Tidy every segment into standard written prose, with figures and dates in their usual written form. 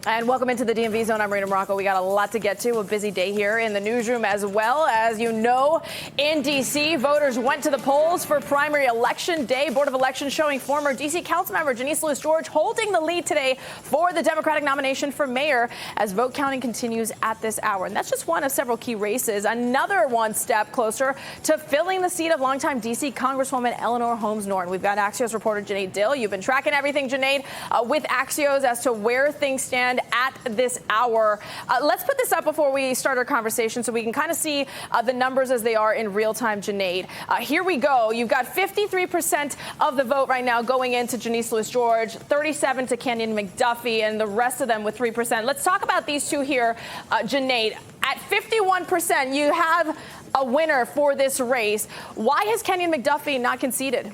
And welcome into the DMV Zone. I'm Rita Morocco. We got a lot to get to. A busy day here in the newsroom as well. As you know, in D.C., voters went to the polls for primary election day. Board of Elections showing former D.C. Councilmember Janice Lewis-George holding the lead today for the Democratic nomination for mayor as vote counting continues at this hour. And that's just one of several key races. Another one step closer to filling the seat of longtime D.C. Congresswoman Eleanor Holmes Norton. We've got Axios reporter Janae Dill. You've been tracking everything, Janae, with Axios as to where things stand at this hour. Let's put this up before we start our conversation so we can kind of see the numbers as they are in real time, Janae. Here we go. You've got 53% of the vote right now going into Janice Lewis-George, 37% to Kenyon McDuffie, and the rest of them with 3%. Let's talk about these two here, Janae. At 51%, you have a winner for this race. Why has Kenyon McDuffie not conceded?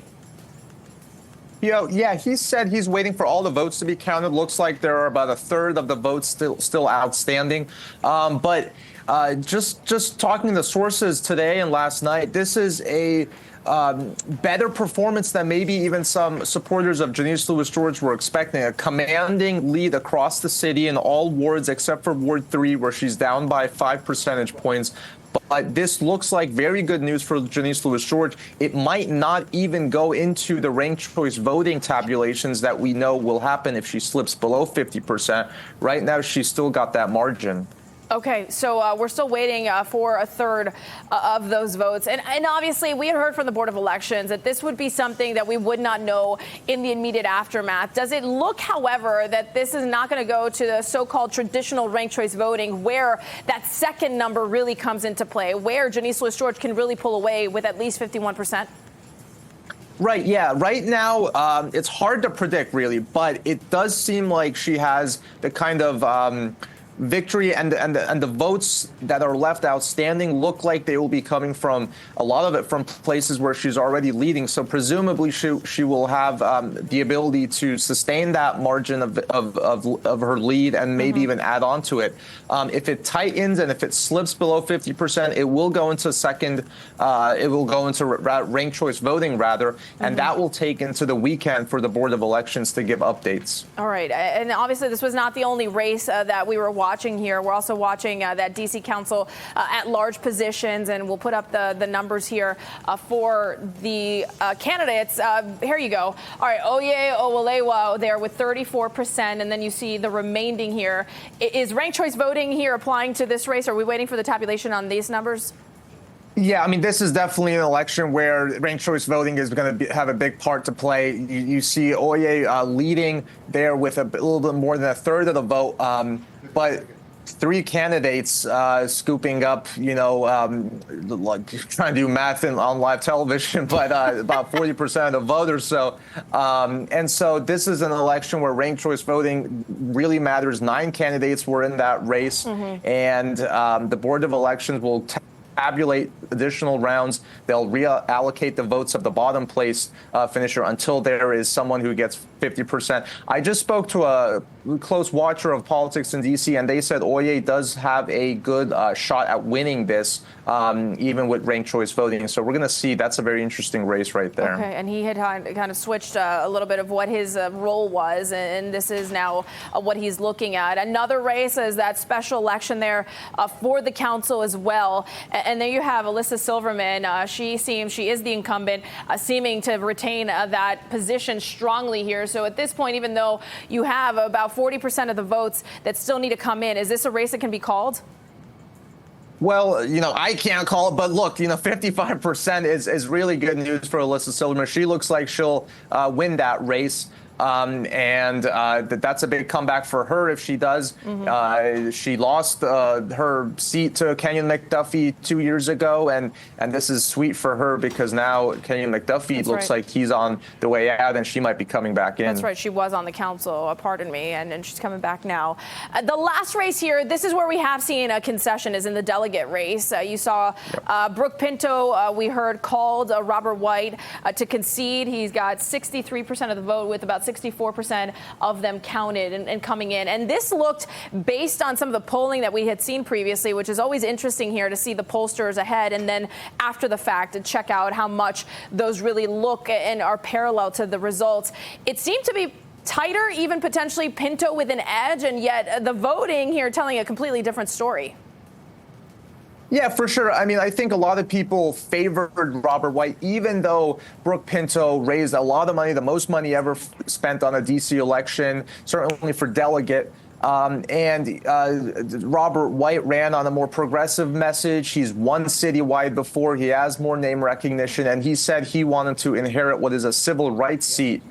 Yeah, he said he's waiting for all the votes to be counted. Looks like there are about a third of the votes still outstanding. But just talking to sources today and last night, this is a better performance than maybe even some supporters of Janice Lewis-George were expecting. A commanding lead across the city in all wards except for Ward 3, where she's down by 5 percentage points. But this looks like very good news for Janice Lewis-George. It might not even go into the ranked choice voting tabulations that we know will happen if she slips below 50%. Right now, she's still got that margin. Okay, so we're still waiting for a third of those votes. And obviously, we had heard from the Board of Elections that this would be something that we would not know in the immediate aftermath. Does it look, however, that this is not going to go to the so-called traditional ranked choice voting where that second number really comes into play, where Janice Lewis-George can really pull away with at least 51%? Right, yeah. Right now, it's hard to predict, really, but it does seem like she has the kind of victory and the votes that are left outstanding look like they will be coming from a lot of it from places where she's already leading. So presumably she will have the ability to sustain that margin of her lead and maybe even add on to it. If it tightens and if it slips below 50%, it will go into ranked choice voting rather, and that will take into the weekend for the Board of Elections to give updates. All right, and obviously this was not the only race that we were watching here. We're also watching that D.C. Council at large positions, and we'll put up the numbers here for the candidates. Here you go. All right, Oye Owalewa there with 34%, and then you see the remaining here. Is ranked choice voting here applying to this race? Are we waiting for the tabulation on these numbers? Yeah, I mean, this is definitely an election where ranked choice voting is going to have a big part to play. You see Oye leading there with a little bit more than a third of the vote, but three candidates scooping up, like trying to do math on live television, but about 40% of the voters. So, and so this is an election where ranked choice voting really matters. 9 candidates were in that race, and the Board of Elections will tabulate additional rounds. They'll reallocate the votes of the bottom place finisher until there is someone who gets 50%. I just spoke to a close watcher of politics in D.C., and they said Oye does have a good shot at winning this, even with ranked choice voting. So we're going to see. That's a very interesting race right there. Okay, and he had kind of switched a little bit of what his role was, and this is now what he's looking at. Another race is that special election there for the council as well. And there you have Alyssa Silverman. She is the incumbent, seeming to retain that position strongly here. So at this point, even though you have about 40% of the votes that still need to come in, is this a race that can be called? Well, I can't call it, but look, 55% is really good news for Alyssa Silverman. She looks like she'll win that race. And that's a big comeback for her if she does. She lost her seat to Kenyon McDuffie 2 years ago, and this is sweet for her because now Kenyon McDuffie looks like he's on the way out, and she might be coming back in. That's right. She was on the council, pardon me, and she's coming back now. The last race here, this is where we have seen a concession, is in the delegate race. You saw Brooke Pinto, we heard, called Robert White to concede. He's got 63% of the vote with about 64% of them counted and coming in. And this looked, based on some of the polling that we had seen previously, which is always interesting here to see the pollsters ahead and then after the fact to check out how much those really look and are parallel to the results. It seemed to be tighter, even potentially Pinto with an edge, and yet the voting here telling a completely different story. Yeah, for sure. I mean, I think a lot of people favored Robert White, even though Brooke Pinto raised a lot of money, the most money ever spent on a D.C. election, certainly for delegate. Robert White ran on a more progressive message. He's won citywide before. He has more name recognition. And he said he wanted to inherit what is a civil rights seat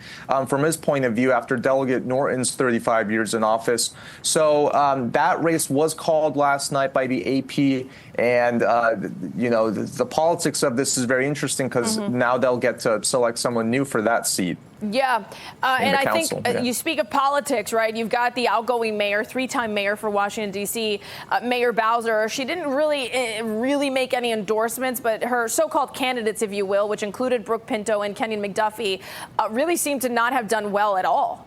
from his point of view after Delegate Norton's 35 years in office. So that race was called last night by the AP. And, the politics of this is very interesting because now they'll get to select someone new for that seat. Yeah. And I think you speak of politics, right? You've got the outgoing mayor, three-time mayor for Washington, D.C., Mayor Bowser. She didn't really make any endorsements, but her so-called candidates, if you will, which included Brooke Pinto and Kenyon McDuffie, really seemed to not have done well at all.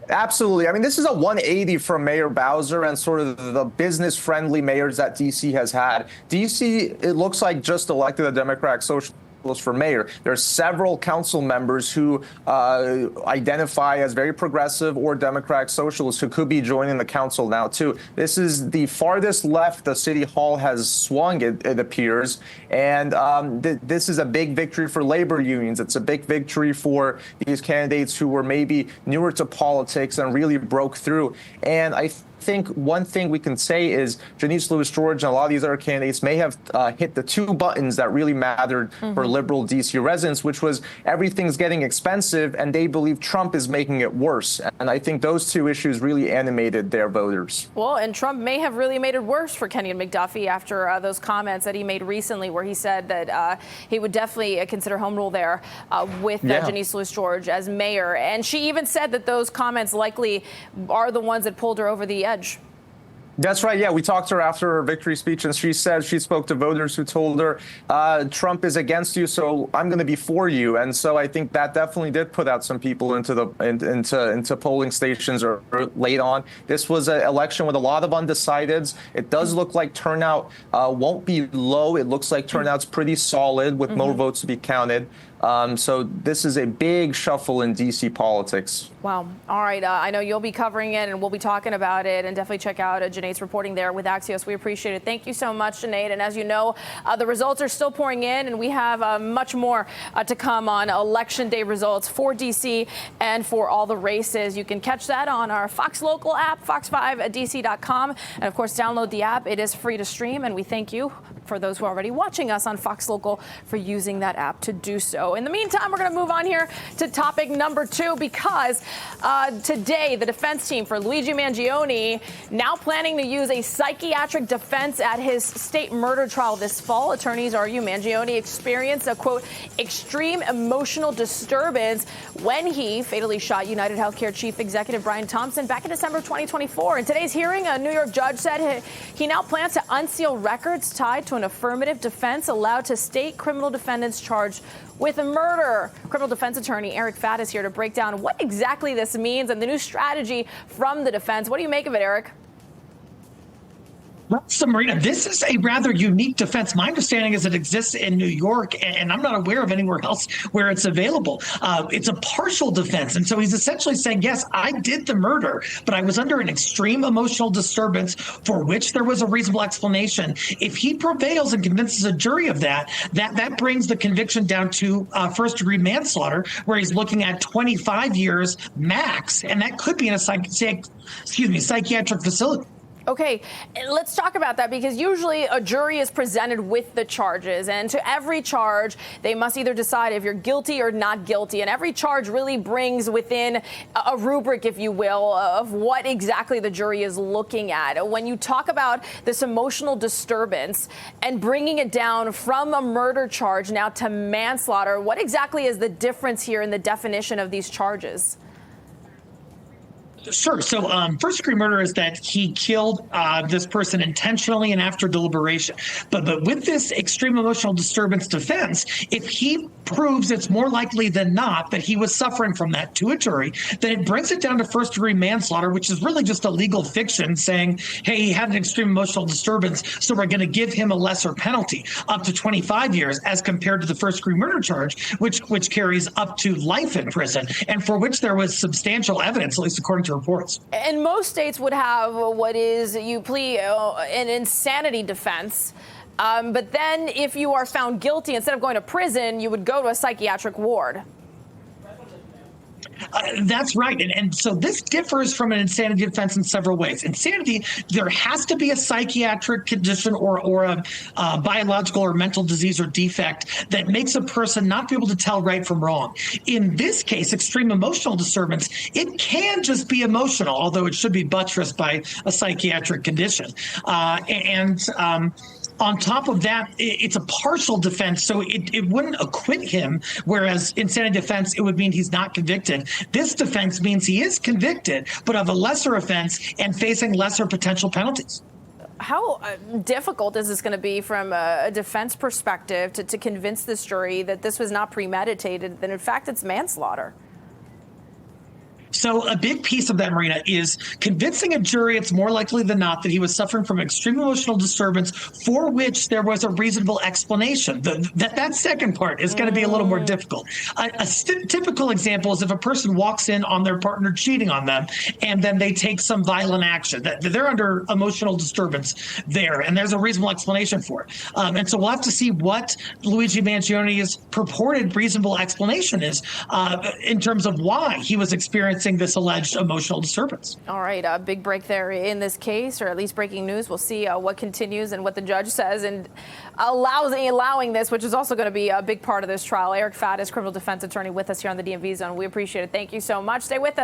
Absolutely. I mean, this is a 180 from Mayor Bowser and sort of the business-friendly mayors that D.C. has had. D.C., it looks like, just elected a Democratic Socialist for mayor. There are several council members who identify as very progressive or Democratic socialists who could be joining the council now, too. This is the farthest left the city hall has swung, it appears. And this is a big victory for labor unions. It's a big victory for these candidates who were maybe newer to politics and really broke through. And I think one thing we can say is Janice Lewis-George and a lot of these other candidates may have hit the two buttons that really mattered for liberal D.C. residents, which was everything's getting expensive, and they believe Trump is making it worse. And I think those two issues really animated their voters. Well, and Trump may have really made it worse for Kenyon McDuffie after those comments that he made recently, where he said that he would definitely consider home rule there with Janice Lewis-George as mayor. And she even said that those comments likely are the ones that pulled her over the edge. That's right. Yeah, we talked to her after her victory speech, and she said she spoke to voters who told her Trump is against you, so I'm going to be for you. And so I think that definitely did put out some people into polling stations or late on. This was an election with a lot of undecideds. It does look like turnout won't be low. It looks like turnout's pretty solid with more votes to be counted. So this is a big shuffle in D.C. politics. Wow. All right. I know you'll be covering it, and we'll be talking about it. And definitely check out Janae's reporting there with Axios. We appreciate it. Thank you so much, Janae. And as you know, the results are still pouring in, and we have much more to come on Election Day results for D.C. and for all the races. You can catch that on our Fox Local app, fox5dc.com. And, of course, download the app. It is free to stream, and we thank you for those who are already watching us on Fox Local for using that app to do so. In the meantime, we're going to move on here to topic number 2, because today the defense team for Luigi Mangione now planning to use a psychiatric defense at his state murder trial this fall. Attorneys argue Mangione experienced a, quote, extreme emotional disturbance when he fatally shot United Healthcare Chief Executive Brian Thompson back in December 2024. In today's hearing, a New York judge said he now plans to unseal records tied to an affirmative defense allowed to state criminal defendants charged with a murder. Criminal defense attorney Eric Fatt is here to break down what exactly this means and the new strategy from the defense. What do you make of it, Eric? Well, Marina, this is a rather unique defense. My understanding is it exists in New York, and I'm not aware of anywhere else where it's available. It's a partial defense. And so he's essentially saying, yes, I did the murder, but I was under an extreme emotional disturbance for which there was a reasonable explanation. If he prevails and convinces a jury of that brings the conviction down to first-degree manslaughter, where he's looking at 25 years max, and that could be in a psychiatric facility. Okay, let's talk about that, because usually a jury is presented with the charges, and to every charge, they must either decide if you're guilty or not guilty. And every charge really brings within a rubric, if you will, of what exactly the jury is looking at. When you talk about this emotional disturbance and bringing it down from a murder charge now to manslaughter, what exactly is the difference here in the definition of these charges? Sure. So first-degree murder is that he killed this person intentionally and after deliberation. But with this extreme emotional disturbance defense, if he proves it's more likely than not that he was suffering from that to a jury, then it brings it down to first-degree manslaughter, which is really just a legal fiction saying, hey, he had an extreme emotional disturbance, so we're going to give him a lesser penalty, up to 25 years, as compared to the first-degree murder charge, which carries up to life in prison, and for which there was substantial evidence, at least according to reports. And most states would have what is you plead an insanity defense. But then if you are found guilty, instead of going to prison, you would go to a psychiatric ward. That's right. And so this differs from an insanity defense in several ways. Insanity, there has to be a psychiatric condition or a biological or mental disease or defect that makes a person not be able to tell right from wrong. In this case, extreme emotional disturbance, it can just be emotional, although it should be buttressed by a psychiatric condition. On top of that, it's a partial defense, so it wouldn't acquit him, whereas insanity defense, it would mean he's not convicted. This defense means he is convicted, but of a lesser offense and facing lesser potential penalties. How difficult is this going to be from a defense perspective to convince this jury that this was not premeditated, that in fact it's manslaughter? So a big piece of that, Marina, is convincing a jury it's more likely than not that he was suffering from extreme emotional disturbance for which there was a reasonable explanation. That second part is going to be a little more difficult. A typical example is if a person walks in on their partner cheating on them and then they take some violent action. They're under emotional disturbance there, and there's a reasonable explanation for it. And so we'll have to see what Luigi Mangione's purported reasonable explanation is in terms of why he was experiencing this alleged emotional disturbance. All right, a big break there in this case, or at least breaking news. We'll see what continues and what the judge says and allowing this, which is also going to be a big part of this trial. Eric Faddis, criminal defense attorney, with us here on the DMV Zone. We appreciate it. Thank you so much. Stay with us.